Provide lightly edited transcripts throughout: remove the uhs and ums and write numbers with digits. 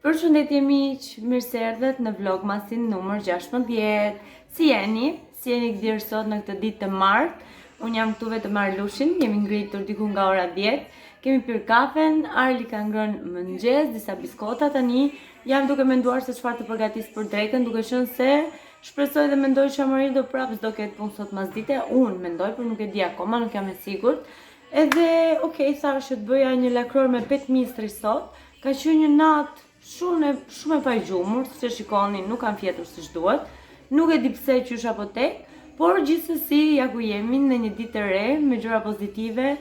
Përshëndetje miq, mirë se erdhët në vlogmasin numër 16. Si jeni? Si jeni këdirë sot në këtë ditë të martë? Unë jam këtu vetëm Arlushin, jemi ngritur diku nga ora 10. Kemi pirë kafen, Arli ka ngrënë mëngjes, disa biskota tani. Jam duke menduar se çfarë të përgatis për drekën, duke qenë se shpresoj dhe mendoj që Amarildo prapë s'do ketë punë sot masdite. Unë mendoj, por nuk e di akoma, nuk jam e sigurt. Edhe, thash që të bëja një lakror me petë mistri sot. Ka qenë një natë shumë e pajgjumur, si që shikoni nuk kam fjetur si duhet. Nuk e di pse qysh apo tek, por gjithsesi ja ku jemi në një ditë të re, me gjëra pozitive,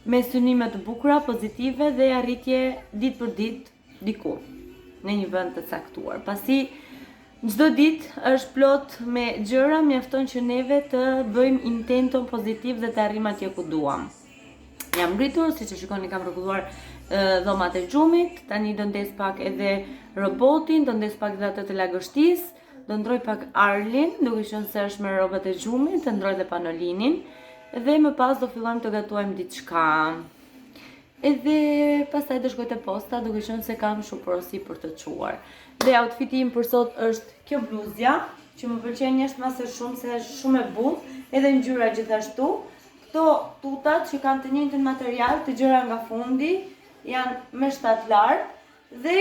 me synime të bukura, pozitive dhe arritje ditë për ditë diku, në një vend të caktuar. Pasi çdo ditë është plot me gjëra, mjafton që neve të bëjmë intenton pozitiv dhe të arrijmë atje ku duam. Jam ngritur, si që shikoni kam rregulluar dhomat e xhumit, tani do ndes pak edhe robotin, do ndes pak dhe atë të lagështisë, do ndroj pak Arlin, duke qenë se është me rrobat e xhumit, të ndroj dhe panolinin, dhe më pas do fillojmë të gatuajmë diçka. Edhe pastaj do shkoj te posta, duke qenë se kam shumë porosi për të çuar. Dhe outfiti im për sot është kjo bluzja, që më pëlqen jashtë mase shumë, se është shumë e butë, edhe ngjyra gjithashtu. Këto tutat që kanë të njëjtin material, të gjëra nga fundi, janë me shtat lartë dhe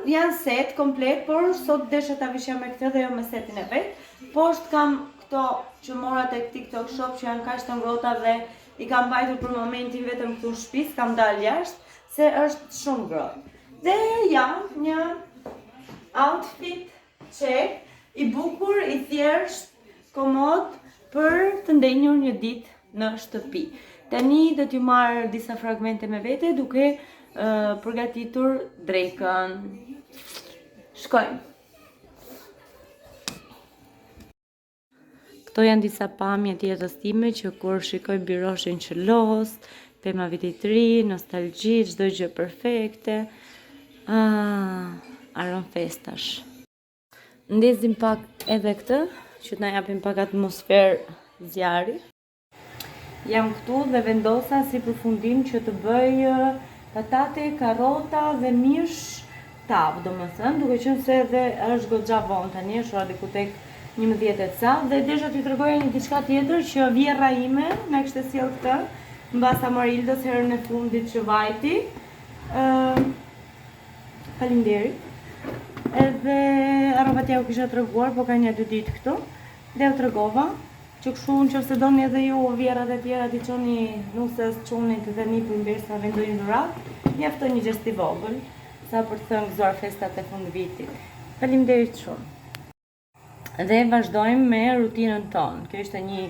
janë set komplet, por sot desha ta vishja me këtë dhe jo me setin e vet. Poshtë kam këto që mora tek TikTok Shop që janë kaq të ngrohta dhe i kam mbajtur për momentin vetëm këtu në shtëpi, kam dalë jashtë se është shumë ngrohtë. Dhe jam një outfit check, i bukur, i thjesht, komod për të ndenjur një ditë në shtëpi. Tani do t'ju marr disa fragmente me vete duke përgatitur drekën. Shkojmë. Këto janë disa pamje të jetës time që kur shikoj biroshin që los, tema vitit të ri, nostalgji, çdo gjë perfekte. Aron festash. Ndezim pak edhe këtë, që t'na japim pak atmosferë zjarri. Jam këtu dhe vendosa si përfundim që të bëj patate, karrota dhe mish tavë, domethënë, duke qenë se edhe është goxha vonë tani, është ora diku tek 11 e ca, dhe desha t'ju tregoja një diçka tjetër që vjerra ime na kishte sjell këtë, mbas Amarildos herën e fundit që vajti. Faleminderit. Edhe arrobat ja u kisha treguar, po ka 1-2 ditë këtu, dhe u tregova. Që kështu nëse doni edhe ju vjerrat e tjera t'i çoni nusës, çunit dhe nipin derisa vendoj një dhuratë, mjafton një gjest i vogël, sa për të gëzuar festat e fundvitit. Faleminderit shumë. Dhe vazhdojmë me rutinën tonë. Kjo ishte një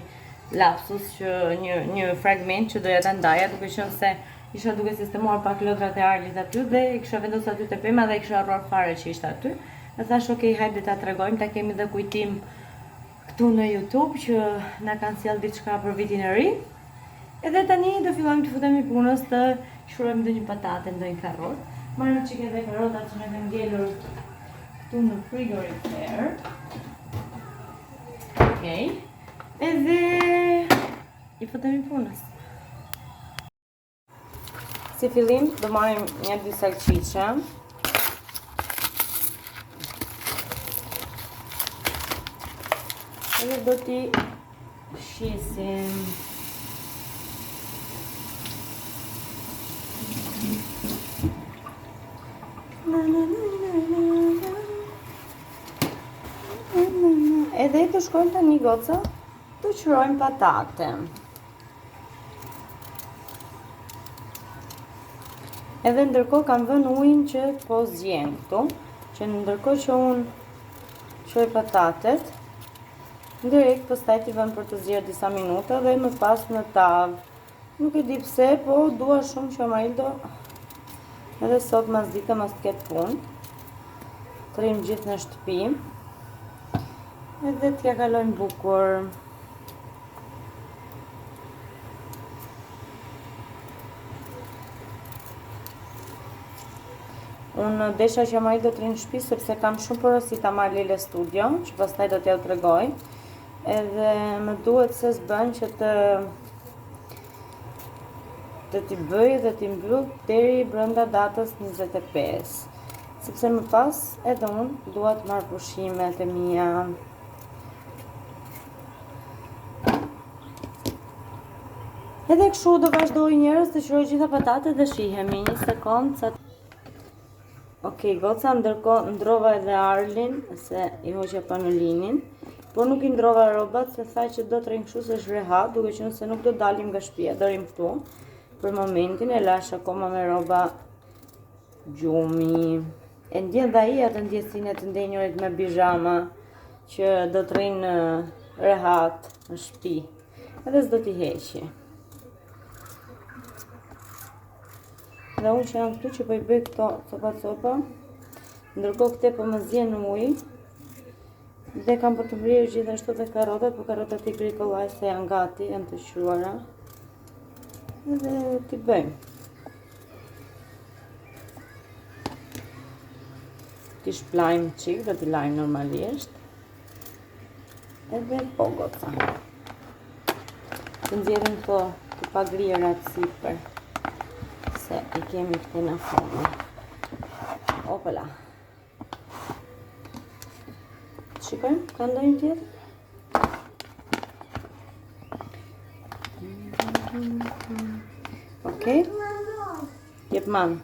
lapsus, një fragment që doja ta ndaja, duke qenë se isha duke sistemuar pak lodrat e Arlit aty dhe i kisha vendosur aty te pema dhe i kisha harruar fare që ishte aty. Dhe thash, hajde ta tregojmë, ta kemi dhe kujtim këtu në YouTube që na kanë sjell diçka për vitin e ri. Edhe tani do fillojmë të futemi punës të shkruajmë ndonjë patate, ndonjë karrotë. Marrim çike dhe karrotat që ne kemi ngelur këtu në frigorifer. Edhe i futemi punës. Si fillim do marrim një dy salcice. Edhe do t'i shisim. Edhe të shkojmë tani goca, të qërojmë patate. Edhe ndërkohë kam vënë ujin që po zjen këtu, që ndërkohë që unë qëroj patatet, direkt pastaj t'i vëmë për të zjerë disa minuta dhe më pas në tavë. Nuk e di pse, po dua shumë që Amarildo edhe sot masdite mos të ketë punë. Të rrim gjithë në shtëpi. Edhe t'ja kalojmë bukur. Unë desha që Amarildo të rinë në shtëpi sepse kam shumë porosi ta marr Lele studio, që pastaj do t'ja u tregoj. Edhe më duhet se s'bën që të t'i bëj dhe t'i mbyll deri brenda datës 25. sepse më pas edhe unë dua të marr pushimet e mia. Edhe kështu do vazhdoj njerëz të qëroj gjitha patatet dhe shihemi një sekond sa... Okej, goca, ndërkohë ndrova edhe Arlin, se i hoqja panolinin, por nuk i ndrova robat, se tha që do të rrim kështu se është rehat, duke qenë se nuk do dalim nga shtëpia, do rrim këtu. Për momentin e lash akoma me roba gjumi. E ndjen dhe ai atë ndjesinë të ndenjurit me bizhama, që do të rrinë rehat në shtëpi, edhe s'do t'i heqi. Dhe unë që jam këtu që po i bëj këto copa, ndërkohë këte po më zjen ujë, dhe kam për të mbrirë gjithashtu dhe karotat, po karotat i Grikolaj se janë gati, janë të qruara, dhe t'i bëjmë. T'i shplajmë qik, do t'i lajmë normalisht, edhe po goca. Të nxjerrim këto të pagrirat sipër, se i kemi këte në fondi. Opela. Shikojmë, ka ndonjë tjetër? Okej. Jep mamë.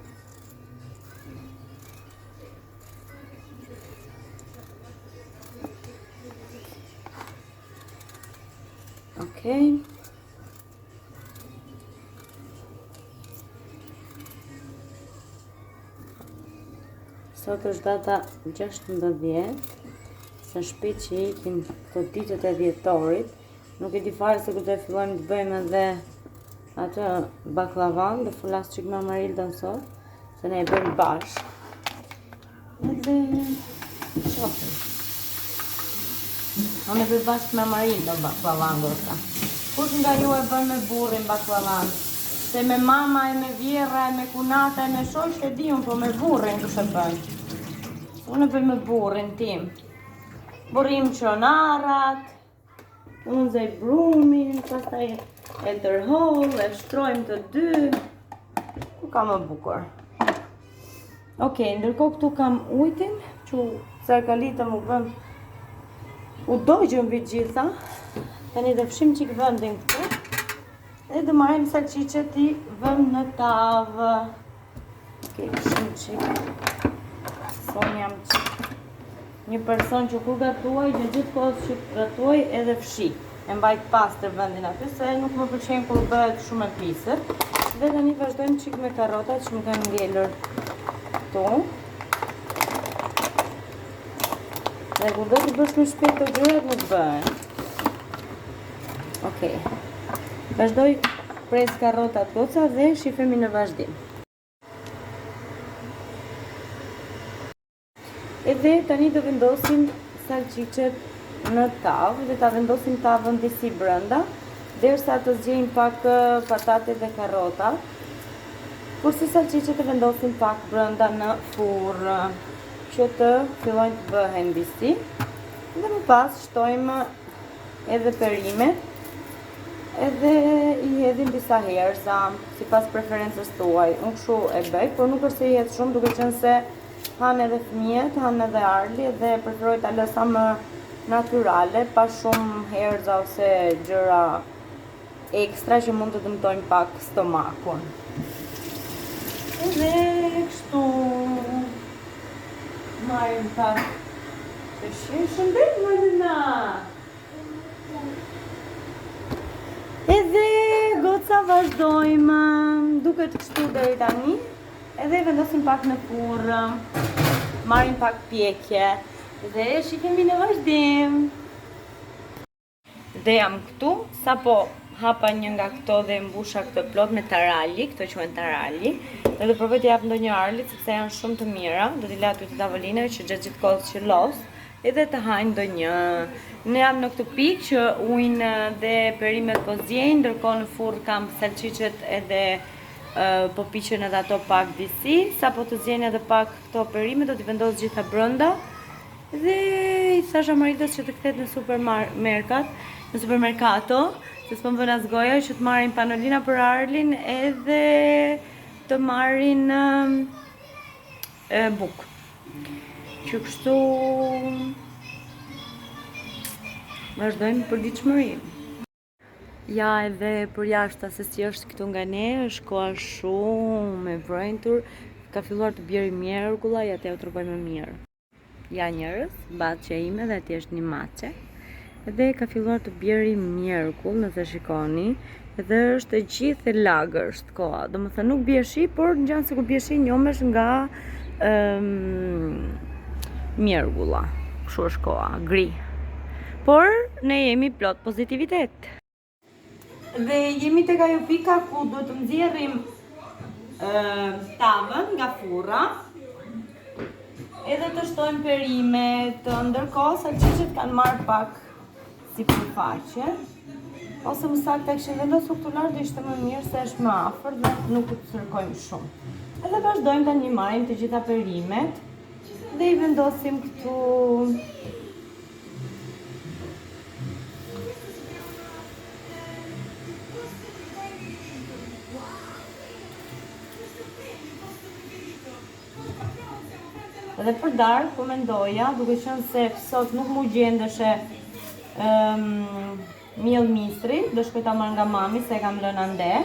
Okej. Sot është data 16, se shpejt që ikim të ditët e dhjetorit. Nuk e di fare se këtë e fillojmë të bëjmë edhe atë baklavan, dhe fulas qik me Marildën sot, se ne e bëjmë bashkë. Edhe... qofë. Unë e bëjmë bashkë me Marildën baklavan, gosa. Kush nga ju e bën me burrin baklavan? Se me mama e me vjera e me kunata e me shoqë e di unë, po me burrin kush e bën. Unë e bëj me burrin tim. Burim çonarat, unë zej brumin, pastaj e tërholl, e shtrojmë të dy. Ku ka më bukur. Okej, ndërkohë këtu kam ujtin, që sarkalita më bën u dojgjën mbi gjitha. Tani dhe fshim qik vendin këtu. Dhe dhe marrim salqiqet i vëm në tavë. Okej, fshim qik. Son jam qik. Një person që kur gatuaj, gjithë kohës që gatuaj edhe fshi. E mbajt pastër vendin aty, se nuk më pëlqen kur bëhet shumë e pisër. Dhe tani vazhdojmë qik me karotat që më kanë ngellur këtu. Dhe kur do të bësh më shpejt të gjërat nuk bëhen. Okej. Vazhdoj pres karotat goca dhe shifemi në vazhdim. Edhe tani do vendosim salqiqet në tavë dhe ta vendosim tavën disi brenda, derisa të zgjejmë pak patate dhe karrotat. Kurse salqiqet e vendosim pak brenda në furrë, që të fillojnë të bëhen disi. Dhe më pas shtojmë edhe perimet, edhe i hedhim disa herëza, sipas preferencës tuaj. Unë kështu e bëj, por nuk është se i hedh shumë, duke qenë se hanë edhe fëmijët, hanë edhe Arli, dhe preferoj ta lë sa më natyrale, pa shumë herëza ose gjëra ekstra që mund të dëmtojnë pak stomakun. Edhe kështu marrim pak të shëndet, Marina. Edhe goca vazhdojmë duket kështu deri tani. Edhe vendosim pak në furrë, marrim pak pjekje dhe shikemi në vazhdim. Dhe jam këtu, sapo hapa një nga këto dhe mbusha këtë plot me tarali, këto quhen tarali. Dhe do provoj të jap ndonjë Arlit sepse janë shumë të mira, do t'i laj aty te tavolinave që gjatë gjithë kohës që los, edhe të hajnë ndonjë. Ne jam në këtë pikë që ujin dhe perimet po zjejnë, ndërkohë në furrë kam salqiqet edhe po piqen edhe ato pak disi, sa po të zjeni edhe pak këto perime, do t'i vendos gjitha brenda. Dhe i thasha Maritës që të kthehet në supermerkato, se s'po më vjen as goja, që të marrin panolina për Arlin edhe të marrin buk. që kështu vazhdojmë për ditëshmërinë. Ja edhe për jashtë se si është këtu nga ne, është koha shumë e vrentur, ka filluar të bjerë mjergulla, ja te u tregoj më mirë. Ja njerëz, baçja ime dhe atje është një mace. Edhe ka filluar të bjerë mjergull, nëse shikoni, edhe është e gjithë e lagërsht koha. Domethënë nuk bie shi, por ngjan sikur bie shi njomesh nga mjergulla. Kështu është koha, gri. Por ne jemi plot pozitivitet. Dhe jemi tek ajo pika ku duhet të nxjerrim tavën nga furra edhe të shtojmë perimet, ndërkohë salçiçet kanë marrë pak si përfaqe, ose më saktë kishin vendosur këtu lart do ishte më mirë se është më afër dhe nuk u sërkojmë shumë. Edhe vazhdojmë tani marrim të gjitha perimet dhe i vendosim këtu. Edhe për darkë, po mendoja, duke qenë se sot nuk mu gjendeshe miell mistri, do shkoj ta marr nga mami se e kam lënë ande.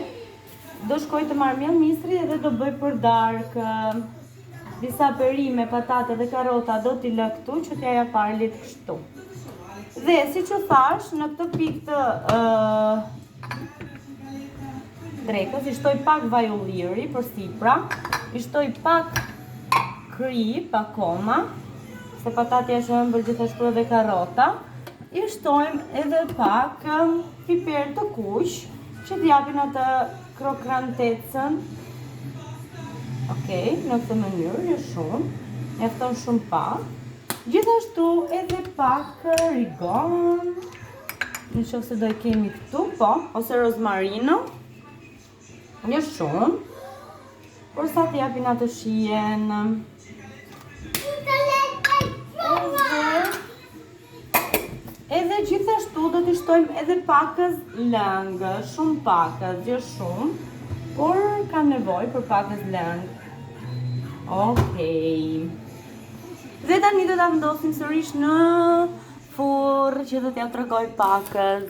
Do shkoj të marr miell mistri edhe do bëj për darkë disa perime, patate dhe karrota do t'i lë këtu që t'ja jap Arlit kështu. Dhe siç u thash, në këtë pikë të drekës i shtoj pak vaj ulliri për sipra, i shtoj pak kryp akoma, se patatja është ëmbël gjithashtu edhe karrota. I shtojmë edhe pak piper të kuq, që t'japin atë krokantecën. Okej, në këtë mënyrë, jo shumë, mjafton shumë pak. Gjithashtu edhe pak rigon, nëse do i kemi këtu, po, ose rozmarino, jo shumë, por sa t'japin atë shijen. Edhe gjithashtu do t'i shtojmë edhe pakës lëngë, shumë pakës, jo shumë, por kam nevojë për pakës lëngë. Okej. Dhe tani do ta vendosim sërish në furrë që do t'ja tregoj pakës.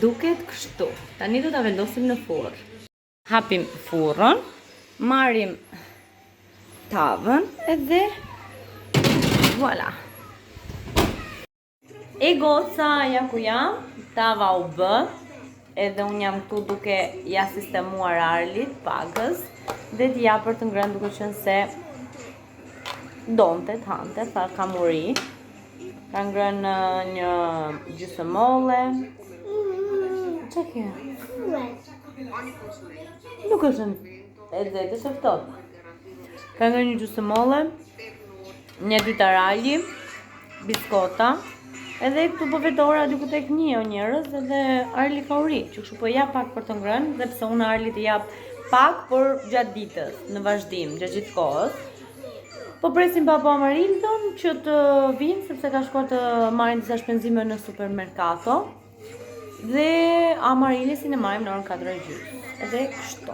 Duket kështu. Tani do ta vendosim në furrë. Hapim furrën, marrim tavën edhe voilà. E goca, ja ku jam, tava u bë, edhe unë jam këtu duke ja sistemuar Arlit pakës, dhe t'ja për të ngrënë duke qenë se donte, hante, tha ka muri, ka ngrënë një gjysëmolle. Që ke? Nuk është e zetë, është ftohtë. Ka ngrënë një gjysëmolle, një ditar alli, biskota. Edhe këtu po vetora diku tek një o njerëz edhe Arli ka uri, që kështu po jap pak për të ngrënë, dhe pse unë Arlit i jap pak, por gjatë ditës, në vazhdim, gjatë gjithë kohës. Po presim papa Amarildon që të vinë, sepse ka shkuar të marrin disa shpenzime në supermerkato. Dhe Amarilisin e marrim në orën 4:30. Edhe kështu.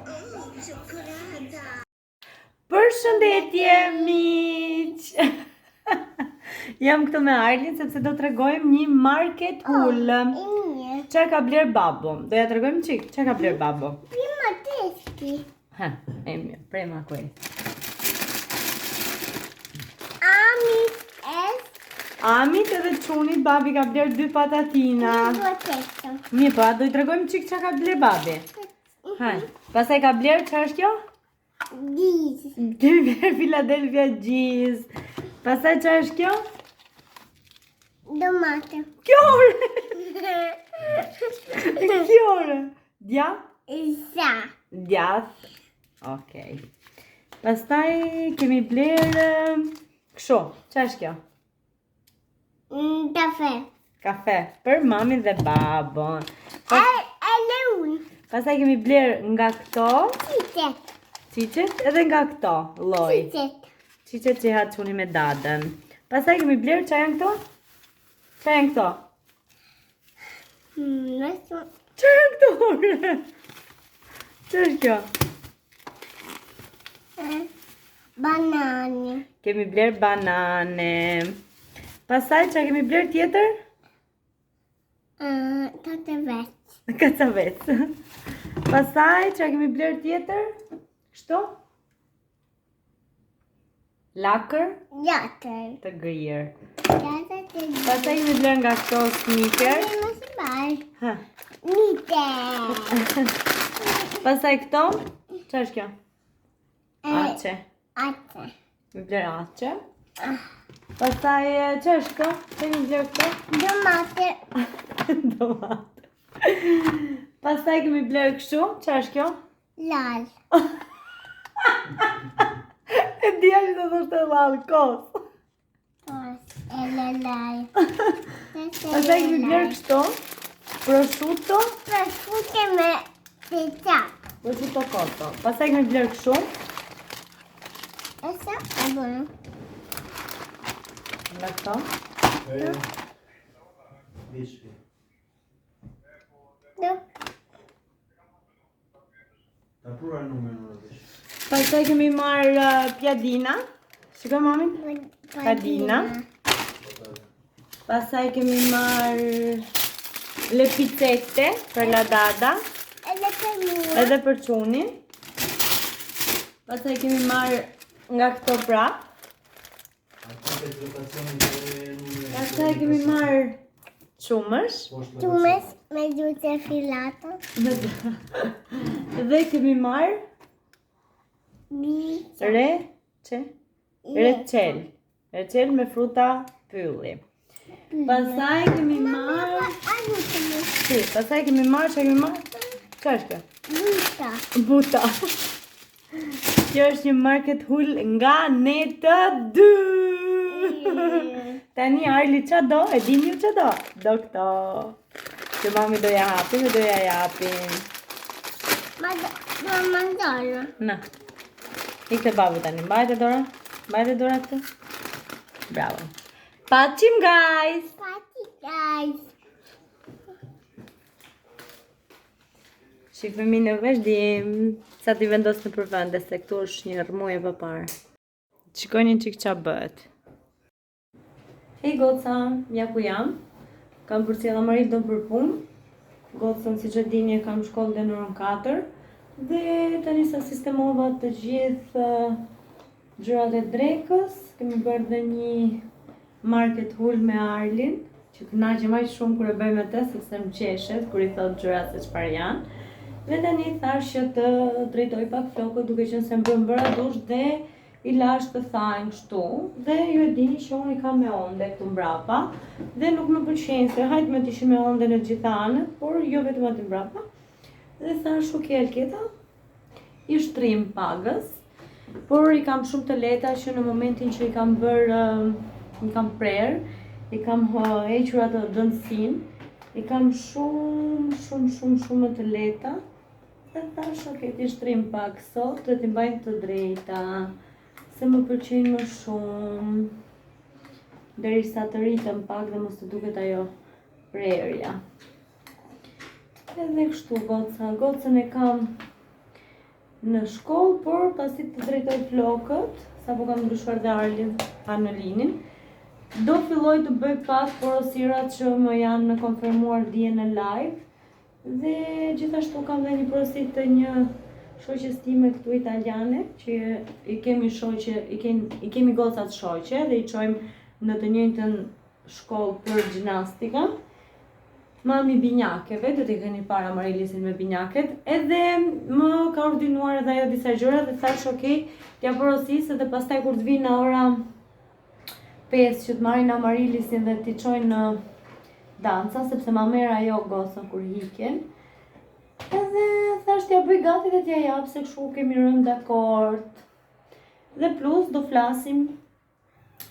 Përshëndetje miq! Jam këtu me Arlin sepse do t'rregojmë një market haul. Çfarë ka bler babo? Do ja tregojmë çik, çfarë ka bler babo? Prima testi. Ha, e mirë, prima questo. Amit edhe çunit babi ka bler 2 patatina. Mirë, pa do i tregojmë çik çfarë ka bler babi. Ha, pastaj ka bler çfarë është kjo? Giz. Philadelphia Giz. Pastaj çfarë është kjo? Domate. Kjo ore! Kjo ore! Djath? Za. Djath. Okej. Pastaj kemi bler kështu. Çfarë është kjo? Kafe. Kafe për mamin dhe babon. Edhe unë. Pastaj kemi bler nga këto. Cicet. Cicet edhe nga këto lloj. Cicet. Cicet që ha çuni me dadën. Pastaj kemi bler çfarë janë këto? Çfarë janë këto? Nësë. Çfarë janë këto? Çfarë është kjo? Banane. Kemi bler banane. Pastaj çfarë kemi bler tjetër? Katavec. Kacavec. Pastaj çfarë kemi bler tjetër? Kështu? Lakër Jatër. të grirë. Jatër të Pastaj kemi bler nga këto Snickers. Mos i bar. Ha. Nite. Pastaj këto? Çfarë është kjo? Ace. Atë. Kemi bler ace. Pastaj çfarë është kjo? Kemi bler këto? Domate. Domatë. Pastaj kemi bler kështu. Çfarë është kjo? Lal. E dia që do thoshte lall kos. Pas. Lal. Pastaj kemi bler kështu. Prosciutto. Prosciutto me ketchup. Prosciutto cotto. Pastaj kemi bler kështu. Esa è buono. Nga këto. Do. Ta prura numrin në vesh. Pastaj kemi marrë piadina. Shikoj mamin. Padina. Pastaj kemi marrë le pizzette për la dada. Edhe per mua. Edhe për çunin. Pastaj kemi marrë nga këto prap. Pastaj kemi marrë çumësh. Tumes me gjute filato. Dhe kemi marrë Bica. recel. Recel me fruta pylli. Pastaj kemi marrë Aiutami. si, pastaj kemi marrë, çfarë kemi marrë? Çfarë është kjo? Buta. Buta. Kjo është një market hull nga ne të dy. Tani Arli qa do? E dini ju qa do? Do këto. Që mami do ja hapim e do ja japim. Ma do mangiarlo. Na. Ikte babu tani. Mbajte dora? Mbajte dora këtë? Bravo. Paçim guys! Pati guys. Shikëmi në vazhdim. Sa t'i vendos në përvende, se këtu është një rrmuje për parë. Shikojni që qa bëhet. Hej goca, ja ku jam. Kam përcjella Marit do për punë. Gocën si që dini e kam shkollë dhe në orën 4. Dhe tani sa sistemova të gjithë gjërat e drekës. Kemi bërë dhe një market hull me Arlin, që kënaqem aq shumë kur e bëjmë atë, sepse më qeshet kur i thot gjërat se çfarë janë. Dhe tani thash që të drejtoj pak flokët, duke qenë se më bëra dush dhe i lash të thajnë kështu. Dhe ju e dini që unë i kam me onde këtu mbrapa. Dhe nuk më pëlqen se hajt me t'ishim me onde në gjitha anët, por jo vetëm aty mbrapa. Dhe thash ok Alketa, i shtrim pagës, por i kam shumë të leta që në momentin që i kam bërë, i kam prerë, i kam hequr atë dëndësin, i kam shumë më të leta. Dhe thash, ok, t'i shtrim pak sot dhe t'i mbajnë të drejta, se më pëlqejnë më shumë, derisa të rritëm pak dhe mos të duket ajo prerja. Edhe kështu gocën e kam në shkollë, por pasi të drejtoj flokët, sa po kam ndryshuar dhe Arlin Anolinin, do filloj të bëj pak porosirat që më janë konfirmuar dje në live. Dhe gjithashtu kam dhe një porosit të një shoqes time këtu italiane, që i kemi shoqe, i kemi gocat shoqe dhe i çojmë në të njëjtën shkollë për gjimnastika. Mami binjakeve, do t'i keni para Marilisin me binjaket, edhe më ka ordinuar edhe ajo disa gjëra dhe thash ok, t'ja porosisë dhe pastaj kur të vinë në ora 5 që të marrin Amarilisin dhe t'i çojnë në danca, sepse ma merr ajo gocën kur hiqen. Edhe thash t'ja bëj gati dhe t'ja jap, se kështu kemi rënë dakord. Dhe plus do flasim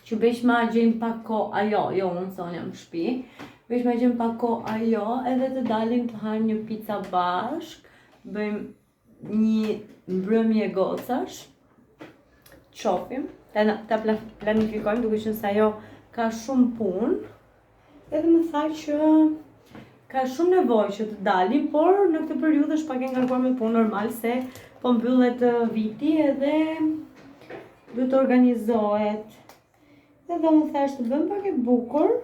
që bëjsh ma gjejmë pak ko ajo, jo unë sonja më shpi, bëjsh ma gjejmë pak ko ajo edhe të dalim të hajmë një pizza bashk, bëjmë një mbrëmje gocash, qofim, ta planifikojmë duke qenë se ajo ka shumë punë, edhe më tha që ka shumë nevojë që të dalim, por në këtë periudhë është pak e ngarkuar me punë normal se po mbyllet viti edhe duhet të organizohet. Dhe unë thash të bëm pak e bukur,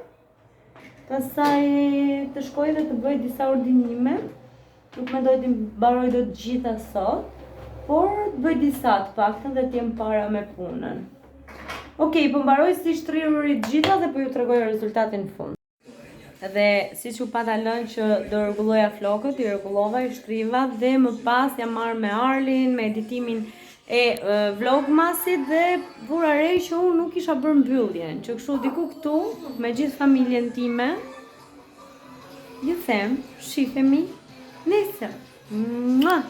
pastaj të shkoj dhe të bëj disa ordinime. Nuk mendoj të mbaroj do të gjitha sot, por të bëj disa të paktën dhe të jem para me punën. Okej, po mbaroj si shtriruri të gjitha dhe po ju tregoj rezultatin në fund. Dhe si që pata lënë që do rregulloja flokët, i rregullova, i shtriva dhe më pas jam marrë me Arlin, me editimin e vlogmasit dhe vura re që unë nuk isha bërë mbylljen, që kështu diku këtu me gjithë familjen time ju them, shihemi nesër. Mua!